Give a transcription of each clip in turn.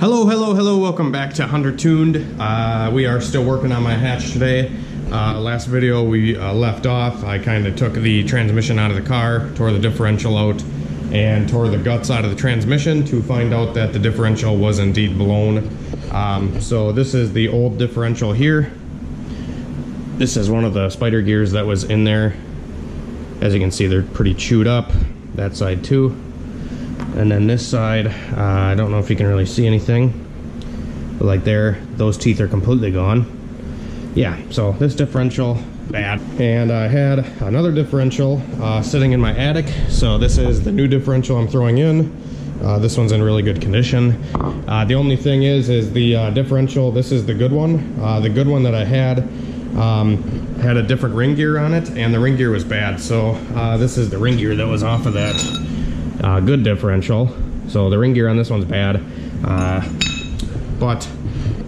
Hello, welcome back to Hunter Tuned. We are still working on my hatch today. Last video we left off, I kind of took the transmission out of the car, tore the differential out, and tore the guts out of the transmission to find out that the differential was indeed blown. So this is the old differential here. This is one of the spider gears that was in there. As you can see, they're pretty chewed up. That side too. And then this side, I don't know if you can really see anything, but like there, those teeth are completely gone. Yeah, so this differential, bad. And I had another differential sitting in my attic. So this is the new differential I'm throwing in. This one's in really good condition. The only thing is the differential, this is the good one. The good one that I had a different ring gear on it, and the ring gear was bad. So this is the ring gear that was off of that good differential. So the ring gear on this one's bad, but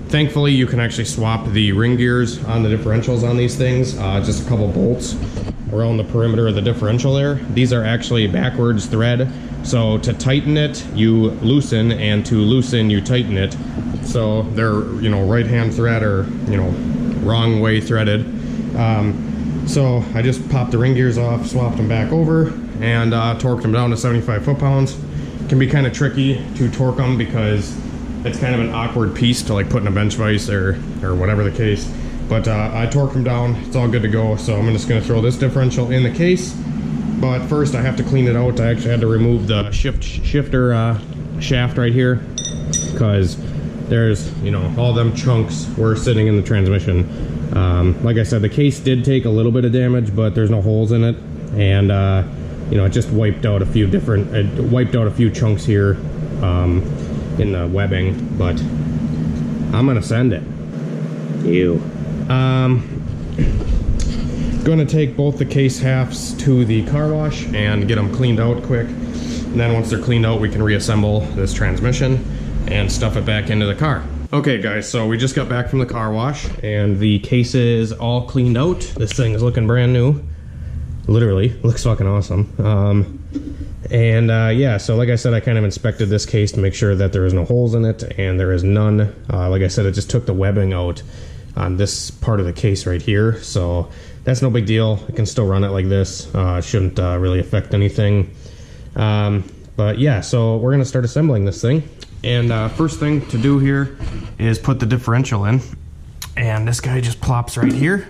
thankfully you can actually swap the ring gears on the differentials on these things. Just a couple bolts around the perimeter of the differential there. These are actually backwards thread, so to tighten it you loosen, and to loosen you tighten it. So they're, you know, right hand thread, or, you know, wrong way threaded. So I just popped the ring gears off, swapped them back over, and torqued them down to 75 foot-pounds. Can be kind of tricky to torque them because it's kind of an awkward piece to like put in a bench vise or whatever the case. But I torqued them down, it's all good to go. So I'm just gonna throw this differential in the case. But first I have to clean it out. I actually had to remove the shifter shaft right here, because there's, you know, all them chunks were sitting in the transmission. Like I said, the case did take a little bit of damage, but there's no holes in it, and you know, it just wiped out a few chunks here in the webbing. But I'm gonna send it. Gonna take both the case halves to the car wash and get them cleaned out quick, and then once they're cleaned out we can reassemble this transmission and stuff it back into the car. Okay guys, so we just got back from the car wash and the case is all cleaned out. This thing is looking brand new. Literally, looks fucking awesome. Yeah, so like I said, I kind of inspected this case to make sure that there is no holes in it, and there is none. Like I said, it just took the webbing out on this part of the case right here, so that's no big deal. I can still run it like this. Shouldn't really affect anything. But yeah, so we're gonna start assembling this thing. And first thing to do here is put the differential in, and this guy just plops right here.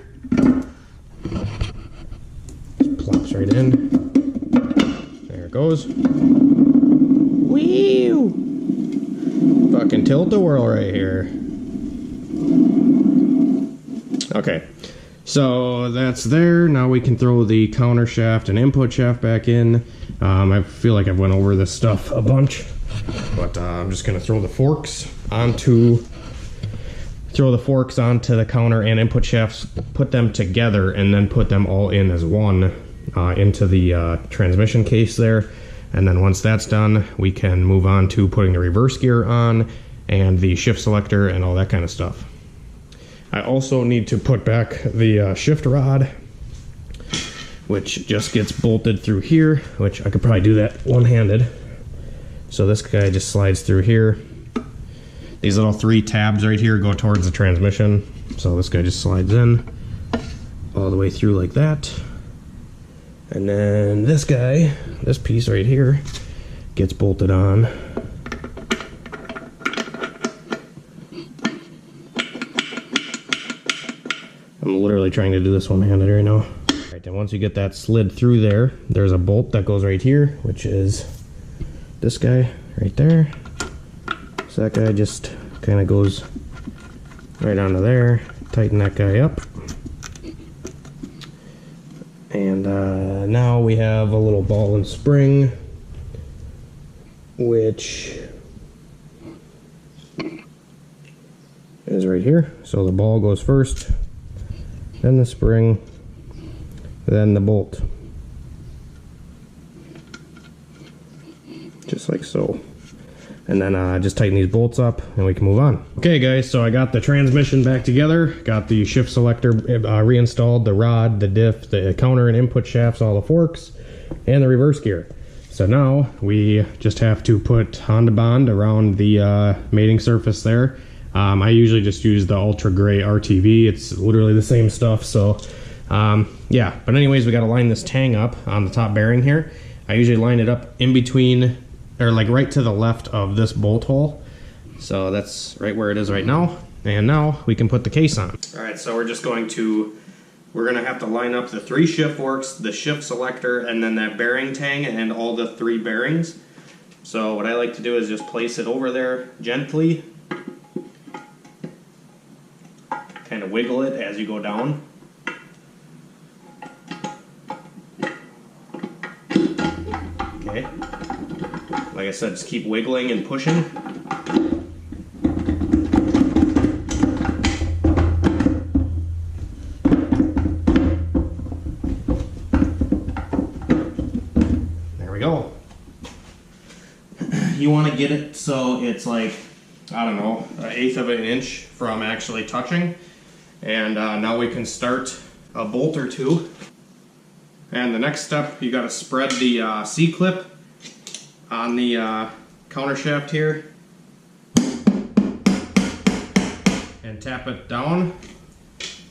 Just plops right in. There it goes. Whee! Fucking tilt-a-whirl right here. Okay, so that's there. Now we can throw the counter shaft and input shaft back in. I feel like I've went over this stuff a bunch, but I'm just gonna throw the forks onto the counter and input shafts, put them together, and then put them all in as one into the transmission case there. And then once that's done, we can move on to putting the reverse gear on and the shift selector and all that kind of stuff. I also need to put back the shift rod, which just gets bolted through here, which I could probably do that one-handed. So this guy just slides through here. These little 3 tabs right here go towards the transmission. So this guy just slides in all the way through like that. And then this guy, this piece right here, gets bolted on. I'm literally trying to do this one-handed right now. Alright, and once you get that slid through there, there's a bolt that goes right here, which is this guy right there. So that guy just kind of goes right onto there. Tighten that guy up. And now we have a little ball and spring, which is right here. So the ball goes first, then the spring, then the bolt. Just like so. And then just tighten these bolts up and we can move on. Okay guys, so I got the transmission back together, got the shift selector reinstalled, the rod, the diff, the counter and input shafts, all the forks, and the reverse gear. So now we just have to put Honda Bond around the mating surface there. I usually just use the Ultra Gray RTV. It's literally the same stuff. So yeah, but anyways, we got to line this tang up on the top bearing here. I usually line it up in between, or like right to the left of this bolt hole. So that's right where it is right now. And now we can put the case on. All right, so we're gonna have to line up the 3 shift forks, the shift selector, and then that bearing tang and all the 3 bearings. So what I like to do is just place it over there gently. Kind of wiggle it as you go down. Okay. Like I said, just keep wiggling and pushing. There we go. You want to get it so it's like, I don't know, 1/8 of an inch from actually touching. And now we can start a bolt or 2. And the next step, you got to spread the C-clip on the counter shaft here and tap it down.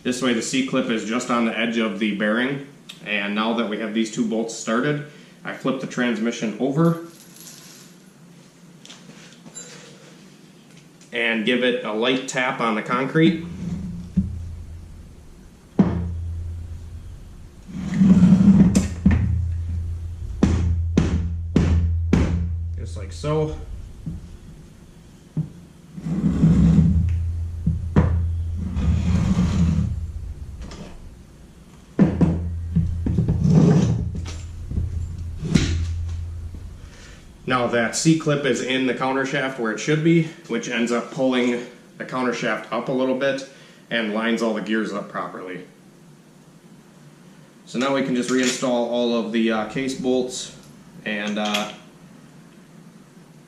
This way the C-clip is just on the edge of the bearing. And now that we have these 2 bolts started, I flip the transmission over and give it a light tap on the concrete. Just like so. Now that C-clip is in the counter shaft where it should be, which ends up pulling the counter shaft up a little bit and lines all the gears up properly. So now we can just reinstall all of the case bolts and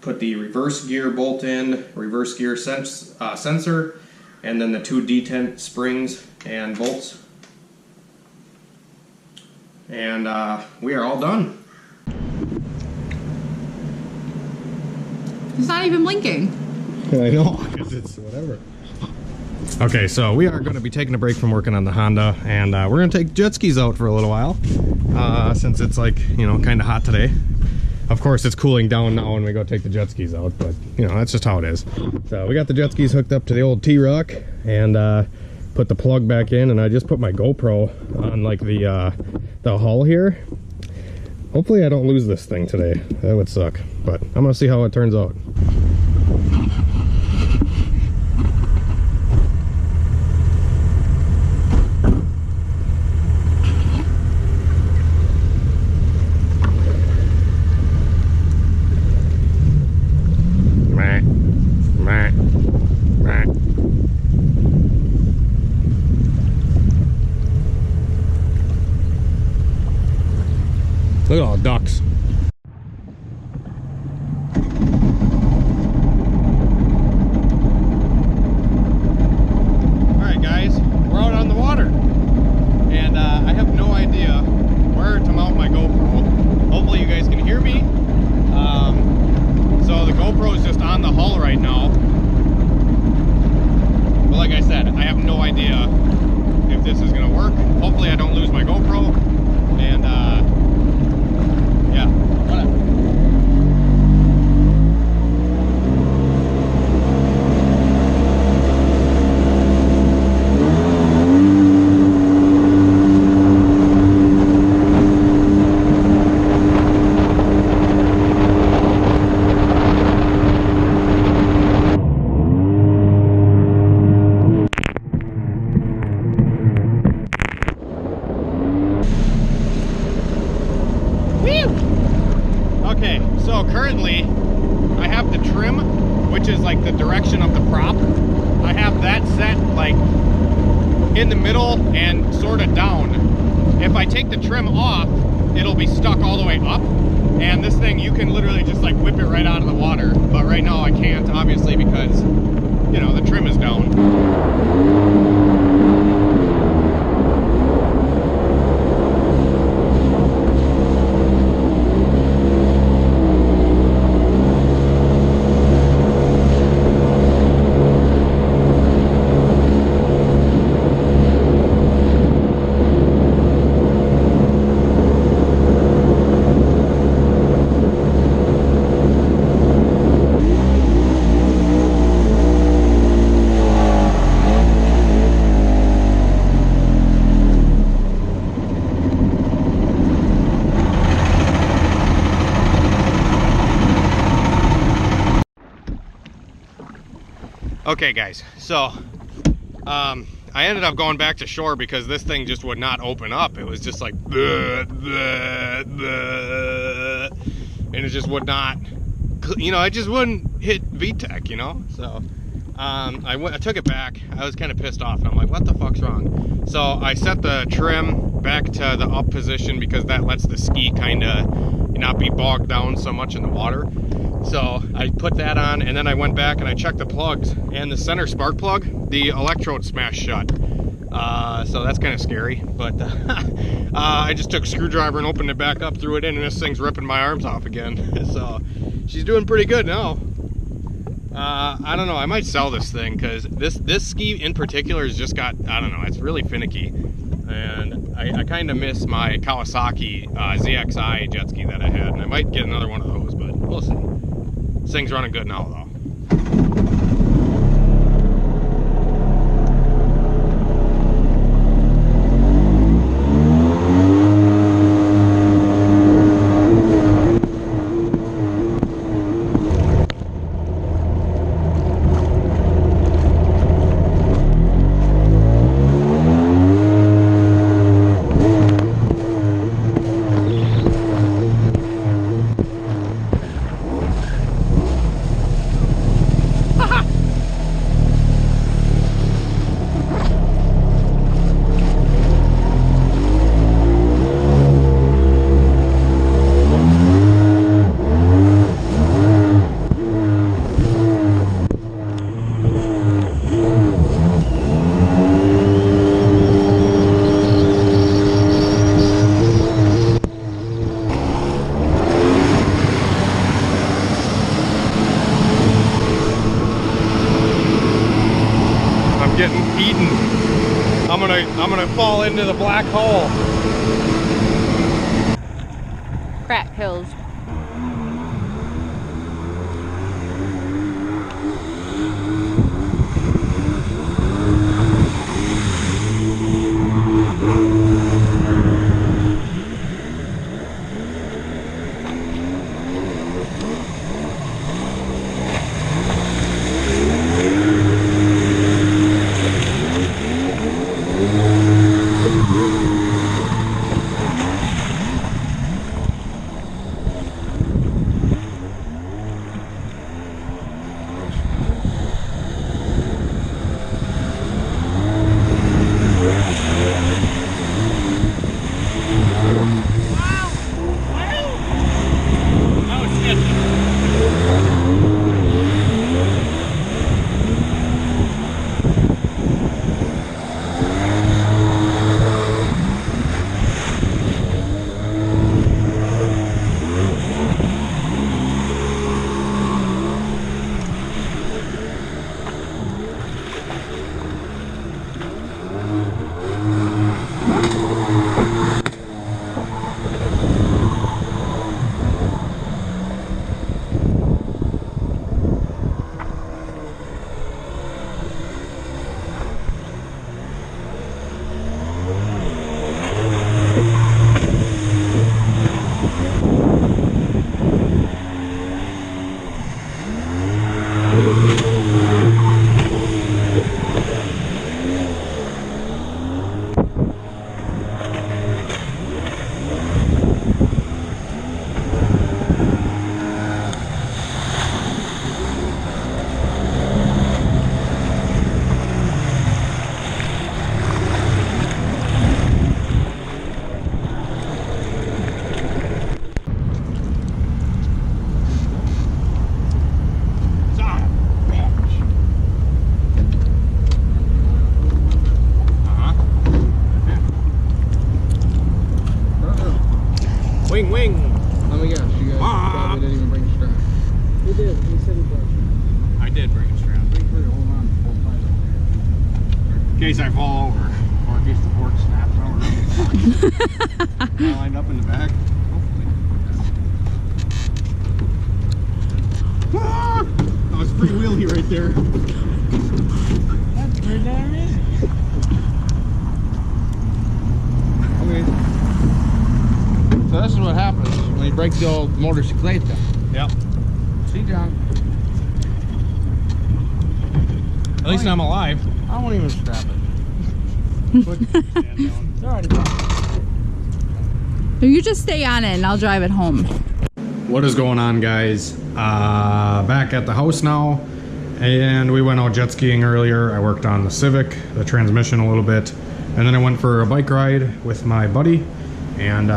put the reverse gear bolt in, reverse gear sensor, and then the 2 detent springs and bolts. And we are all done. It's not even blinking. I know, because it's whatever. Okay, so we are going to be taking a break from working on the Honda, and we're going to take jet skis out for a little while, since it's like, you know, kind of hot today. Of course, it's cooling down now when we go take the jet skis out, but, you know, that's just how it is. So we got the jet skis hooked up to the old T-Rock, and put the plug back in, and I just put my GoPro on, like, the hull here. Hopefully I don't lose this thing today. That would suck, but I'm going to see how it turns out. Look at all the ducks. Alright guys, we're out on the water. And I have no idea where to mount my GoPro. Hopefully you guys can hear me. So the GoPro is just on the hull right now. But like I said, I have no idea if this is going to work. Hopefully I don't lose my GoPro. And yeah, whatever. Okay, so currently I have the trim, which is like the direction of the prop. I have that set like in the middle and sort of down. If I take the trim off, it'll be stuck all the way up. And this thing, you can literally just like whip it right out of the water. But right now I can't, obviously, because, you know, the trim is down. Okay guys, so I ended up going back to shore because this thing just would not open up. It was just like bleh, bleh, bleh, and it just would not, you know, it just wouldn't hit VTEC, you know. So I took it back. I was kind of pissed off. I'm like, what the fuck's wrong? So I set the trim back to the up position because that lets the ski kind of not be bogged down so much in the water. So I put that on, and then I went back and I checked the plugs, and the center spark plug, the electrode smashed shut. So that's kind of scary, but I just took a screwdriver and opened it back up, threw it in, and this thing's ripping my arms off again. So she's doing pretty good now. I don't know, I might sell this thing because this ski in particular has just got, I don't know, it's really finicky. And I kind of miss my Kawasaki ZXi jet ski that I had, and I might get another one of those, but we'll see. This thing's running good now, though. Getting eaten. I'm gonna fall into the black hole. Crack hills. Wing, wing. Oh my gosh, you guys probably didn't even bring a strap. You did. You said you brought a strap. I did bring a strap. Make sure you hold on to both sides. In case I fall over, or in case the board snaps over. I lined up in the back. Ah! That was free wheelie right there. That's pretty damn easy. Okay. So this is what happens when you break the old motorcycleta. Yep. See, John? At least I'm alive. I won't even strap it. It's already You just stay on it and I'll drive it home. What is going on, guys? Back at the house now, and we went out jet skiing earlier. I worked on the Civic, the transmission a little bit, and then I went for a bike ride with my buddy, and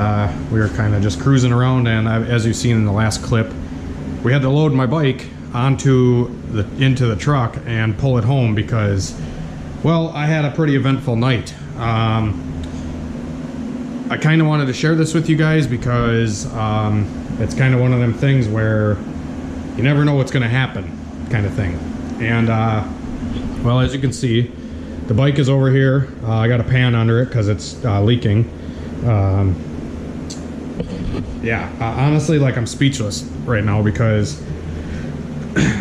we were kind of just cruising around. And as you've seen in the last clip, we had to load my bike into the truck and pull it home because, well, I had a pretty eventful night. I kind of wanted to share this with you guys because it's kind of one of them things where you never know what's going to happen, kind of thing. And well, as you can see, the bike is over here. I got a pan under it because it's leaking. Yeah, honestly, like, I'm speechless right now because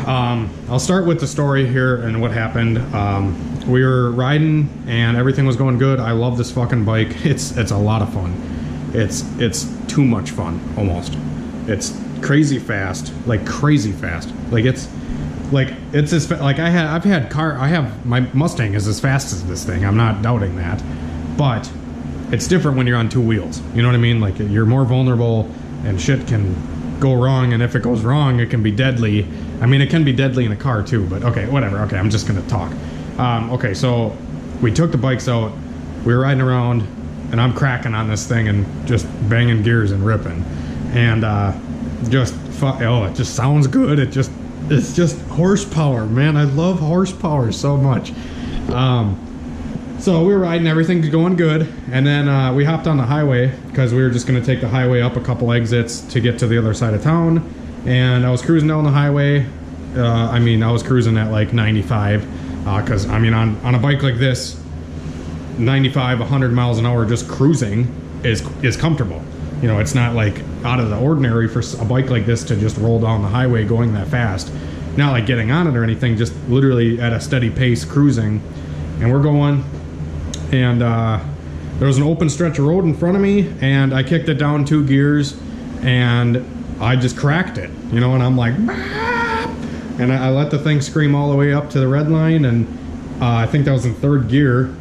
I'll start with the story here and what happened. We were riding and everything was going good. I love this fucking bike. It's a lot of fun. It's too much fun, almost. It's crazy fast, like crazy fast. Like it's as like I have my Mustang is as fast as this thing. I'm not doubting that, but it's different when you're on two wheels. You know what I mean? Like, you're more vulnerable and shit can go wrong, and if it goes wrong, it can be deadly. I mean, it can be deadly in a car too, but okay, whatever. Okay, I'm just gonna talk. Okay, so we took the bikes out, we were riding around, and I'm cracking on this thing and just banging gears and ripping. And it just sounds good. It's just horsepower, man. I love horsepower so much. So we were riding, everything's going good, and then we hopped on the highway because we were just gonna take the highway up a couple exits to get to the other side of town. And I was cruising down the highway. I was cruising at like 95. Because I mean, on a bike like this, 95, 100 miles an hour just cruising is comfortable. You know, it's not like out of the ordinary for a bike like this to just roll down the highway going that fast. Not like getting on it or anything, just literally at a steady pace cruising. And we're going, and there was an open stretch of road in front of me, and I kicked it down 2 gears, and I just cracked it, you know, and I'm like, and I let the thing scream all the way up to the red line, and I think that was in 3rd gear,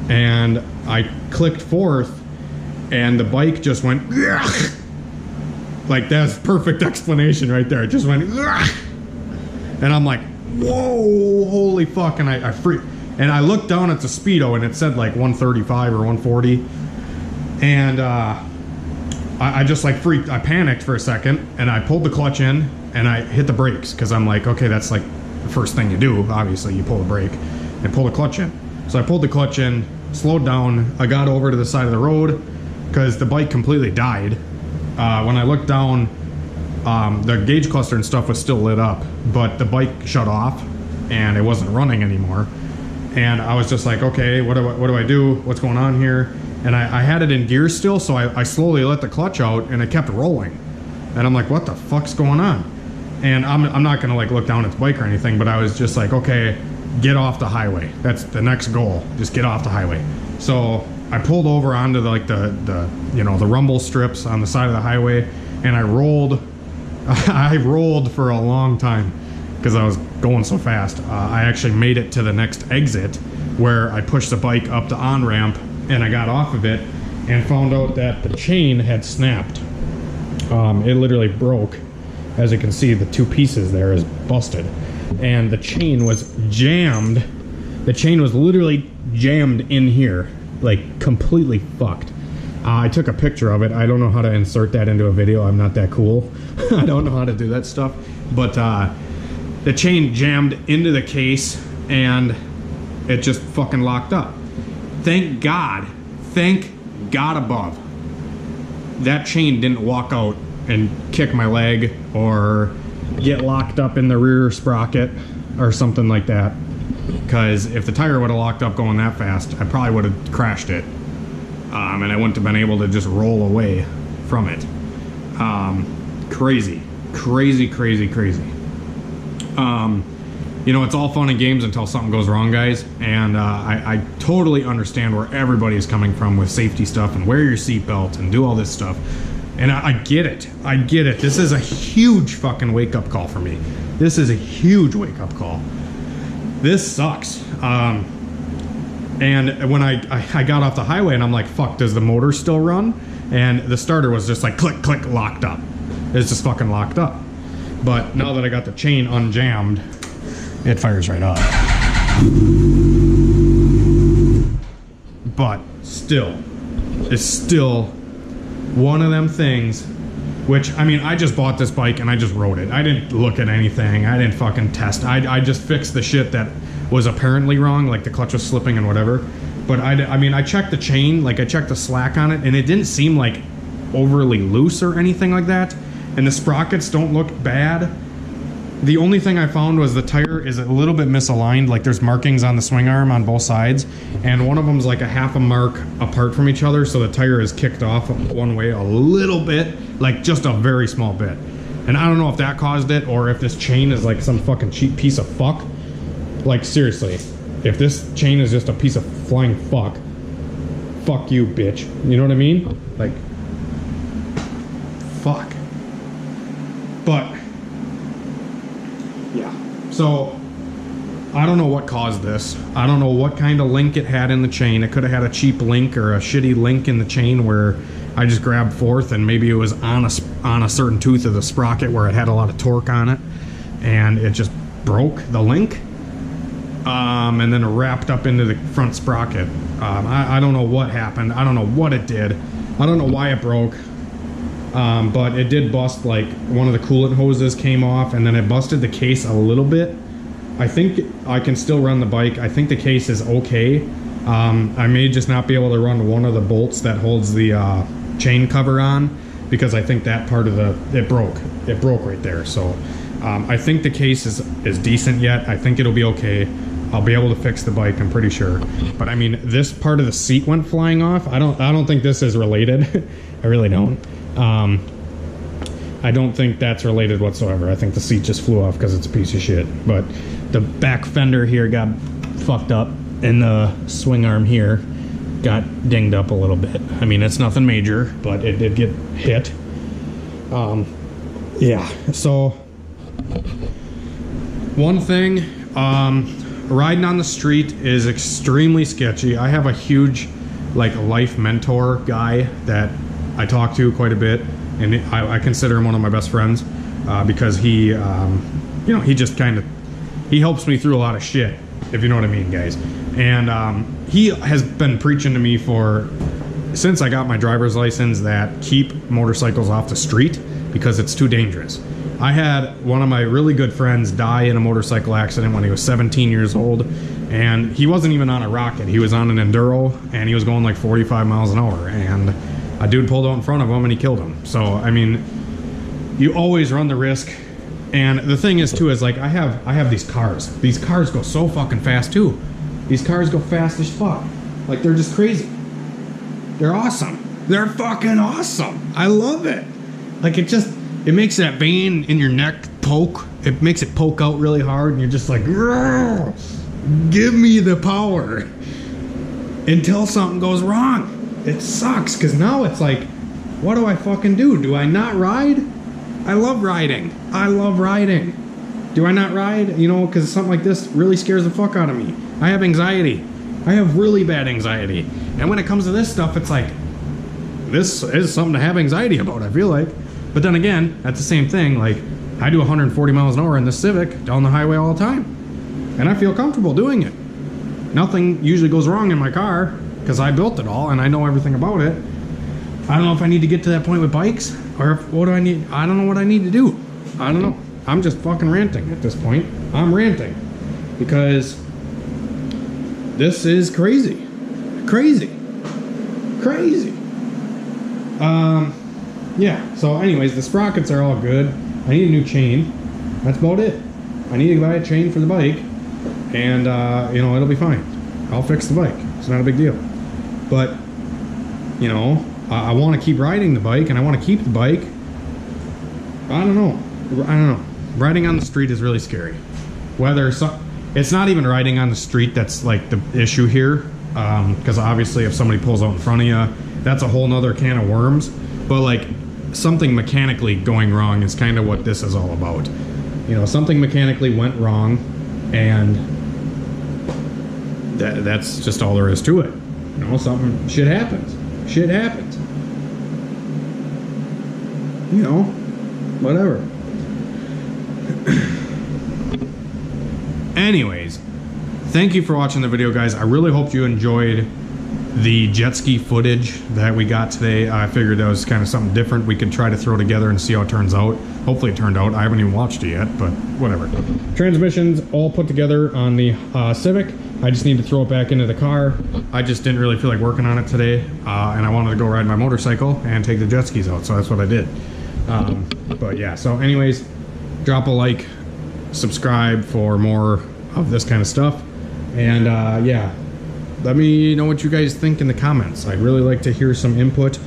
and I clicked 4th, and the bike just went, like, that's perfect explanation right there. It just went, and I'm like, whoa, holy fuck, and I freaked, and I looked down at the speedo, and it said like 135 or 140, and I just like freaked. I panicked for a second, and I pulled the clutch in, and I hit the brakes because I'm like, okay, that's like the first thing you do. Obviously, you pull the brake and pull the clutch in. So I pulled the clutch in, slowed down. I got over to the side of the road because the bike completely died. When I looked down, the gauge cluster and stuff was still lit up, but the bike shut off and it wasn't running anymore. And I was just like, okay, what do I do? What's going on here? And I had it in gear still, so I slowly let the clutch out, and it kept rolling. And I'm like, what the fuck's going on? And I'm not gonna like look down at the bike or anything, but I was just like, okay, get off the highway. That's the next goal. Just get off the highway. So I pulled over onto the rumble strips on the side of the highway, and I rolled. I rolled for a long time because I was going so fast. I actually made it to the next exit where I pushed the bike up the on-ramp, and I got off of it and found out that the chain had snapped. It literally broke. As you can see, the 2 pieces there is busted, and the chain was jammed. The chain was literally jammed in here, like completely fucked. I took a picture of it. I don't know how to insert that into a video. I'm not that cool. I don't know how to do that stuff, but the chain jammed into the case, and it just fucking locked up. Thank God above, that chain didn't walk out and kick my leg or get locked up in the rear sprocket or something like that. Because if the tire would have locked up going that fast, I probably would have crashed it. And I wouldn't have been able to just roll away from it. Crazy. You know, it's all fun and games until something goes wrong, guys. And I totally understand where everybody is coming from with safety stuff and wear your seatbelt and do all this stuff. And I get it. I get it. This is a huge fucking wake-up call for me. This is a huge wake-up call. this sucks. And when I got off the highway and I'm like, fuck, does the motor still run? And the starter was just like click, click, locked up. It's just fucking locked up. But now that I got the chain unjammed, it fires right up. But still, it's still one of them things, which, I mean, I just bought this bike and I just rode it. I didn't look at anything. I didn't fucking test. I just fixed the shit that was apparently wrong, like the clutch was slipping and whatever. But I mean, I checked the chain, like I checked the slack on it, and it didn't seem like overly loose or anything like that. And the sprockets don't look bad. The only thing I found was the tire is a little bit misaligned. Like there's markings on the swing arm on both sides, and one of them's like a half a mark apart from each other, so the tire is kicked off one way a little bit, like just a very small bit. And I don't know if that caused it or if this chain is like some fucking cheap piece of fuck. Like seriously, if this chain is just a piece of flying fuck you, bitch. You know what I mean? Like, fuck. But yeah, so I don't know what caused this. I don't know what kind of link it had in the chain. It could have had a cheap link or a shitty link in the chain where I just grabbed forth and maybe it was on a certain tooth of the sprocket where it had a lot of torque on it and it just broke the link. And then it wrapped up into the front sprocket. I don't know what happened. I don't know what it did. I don't know why it broke. But it did bust, like one of the coolant hoses came off and then it busted the case a little bit. I think I can still run the bike. I think the case is okay. I may just not be able to run one of the bolts that holds the chain cover on because I think that part of it broke right there. So I think the case is decent yet. I think it'll be okay. I'll be able to fix the bike, I'm pretty sure. But I mean, this part of the seat went flying off. I don't think this is related. I really don't. I don't think that's related whatsoever. I think the seat just flew off because it's a piece of shit. But the back fender here got fucked up and the swing arm here got dinged up a little bit. I mean, it's nothing major, but it did get hit. Yeah, so one thing, riding on the street is extremely sketchy. I have a huge like life mentor guy that I talk to quite a bit, and I consider him one of my best friends because he, you know, he just kind of, he helps me through a lot of shit, if you know what I mean, guys. And he has been preaching to me since I got my driver's license that keep motorcycles off the street because it's too dangerous. I had one of my really good friends die in a motorcycle accident when he was 17 years old, and he wasn't even on a rocket. He was on an enduro, and he was going like 45 miles an hour, and a dude pulled out in front of him and he killed him. So I mean, you always run the risk. And the thing is too is like I have these cars. These cars go so fucking fast too. These cars go fast as fuck. Like they're just crazy. They're awesome. They're fucking awesome. I love it. Like it makes that vein in your neck poke. It makes it poke out really hard and you're just like, give me the power until something goes wrong. It sucks because now it's like, what do I fucking do? Do I not ride? I love riding. I love riding. Do I not ride? You know, because something like this really scares the fuck out of me. I have anxiety. I have really bad anxiety. And when it comes to this stuff, it's like, this is something to have anxiety about, I feel like. But then again, that's the same thing. Like, I do 140 miles an hour in the Civic down the highway all the time. And I feel comfortable doing it. Nothing usually goes wrong in my car because I built it all and I know everything about it. I don't know if I need to get to that point with bikes or what do I need? I don't know what I need to do. I don't know. I'm just fucking ranting at this point. I'm ranting because this is crazy. Crazy. Yeah, so anyways, the sprockets are all good. I need a new chain. That's about it. I need to buy a chain for the bike and you know, it'll be fine. I'll fix the bike. It's not a big deal. But you know, I want to keep riding the bike and I want to keep the bike. I don't know. Riding on the street is really scary. It's not even riding on the street that's like the issue here, because obviously if somebody pulls out in front of you, that's a whole nother can of worms. But like something mechanically going wrong is kind of what this is all about. You know, something mechanically went wrong and that's just all there is to it. You know, shit happens. Shit happens. You know, whatever. Anyways, thank you for watching the video, guys. I really hope you enjoyed the jet ski footage that we got today. I figured that was kind of something different we could try to throw together and see how it turns out. Hopefully it turned out. I haven't even watched it yet, but whatever. Transmissions all put together on the Civic. I just need to throw it back into the car. I just didn't really feel like working on it today, and I wanted to go ride my motorcycle and take the jet skis out, so that's what I did. But yeah, so anyways, drop a like, subscribe for more of this kind of stuff, and yeah, let me know what you guys think in the comments. I'd really like to hear some input,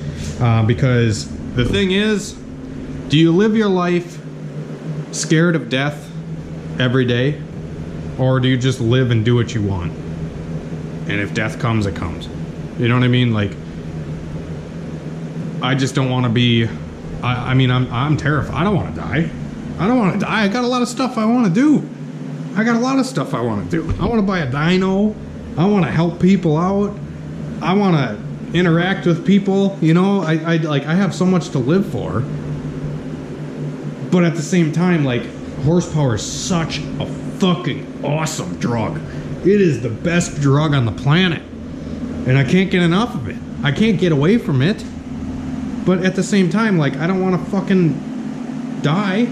because the thing is, do you live your life scared of death every day, or do you just live and do what you want, and if death comes, it comes? You know what I mean? Like, I just don't want to be, I mean, I'm terrified. I don't want to die. I don't want to die. I got a lot of stuff I want to do. I got a lot of stuff I want to do. I want to buy a dyno. I want to help people out. I want to interact with people. You know, I have so much to live for. But at the same time, like, horsepower is such a fucking awesome drug. It is the best drug on the planet. And I can't get enough of it. I can't get away from it. But at the same time, like, I don't want to fucking die.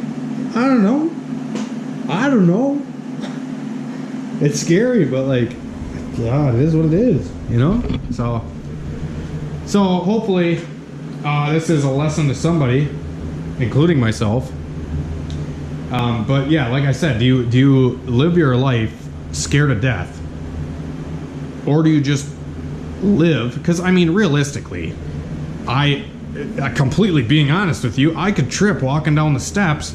I don't know. It's scary, but like, yeah, it is what it is, you know? So hopefully this is a lesson to somebody, including myself. But yeah, like I said, do you live your life scared of death? Or do you just live? Because I mean, realistically, I completely being honest with you, I could trip walking down the steps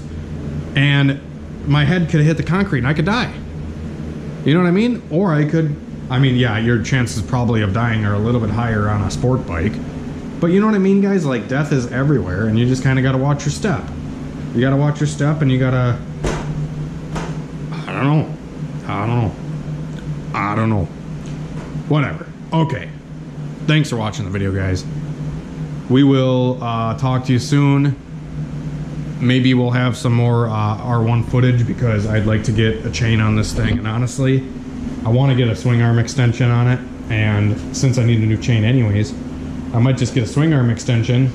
and my head could hit the concrete and I could die. You know what I mean? Or I could, I mean, yeah, your chances probably of dying are a little bit higher on a sport bike. But you know what I mean, guys? Like, death is everywhere and you just kind of got to watch your step. You got to watch your step, and you got to, I don't know. Whatever. Okay. Thanks for watching the video, guys. We will talk to you soon. Maybe we'll have some more R1 footage, because I'd like to get a chain on this thing. And honestly, I want to get a swing arm extension on it. And since I need a new chain anyways, I might just get a swing arm extension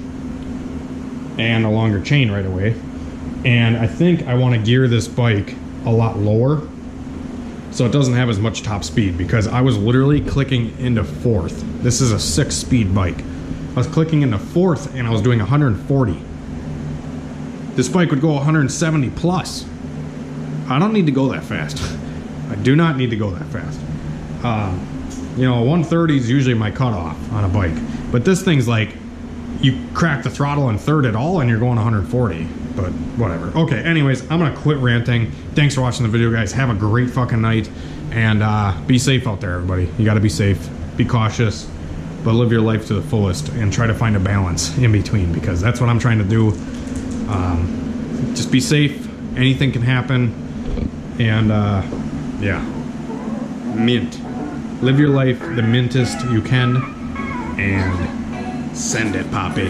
and a longer chain right away. And I think I want to gear this bike a lot lower so it doesn't have as much top speed, because I was literally clicking into fourth. This is a 6-speed bike. I was clicking into fourth and I was doing 140. This bike would go 170 plus. I don't need to go that fast. I do not need to go that fast. You know, 130 is usually my cutoff on a bike. But this thing's like, you crack the throttle in third at all and you're going 140. But whatever. Okay, anyways, I'm gonna quit ranting. Thanks for watching the video, guys. Have a great fucking night. And be safe out there, everybody. You gotta be safe. Be cautious. But live your life to the fullest and try to find a balance in between, because that's what I'm trying to do. Just be safe. Anything can happen. And yeah, mint. Live your life the mintest you can, and send it, Poppy.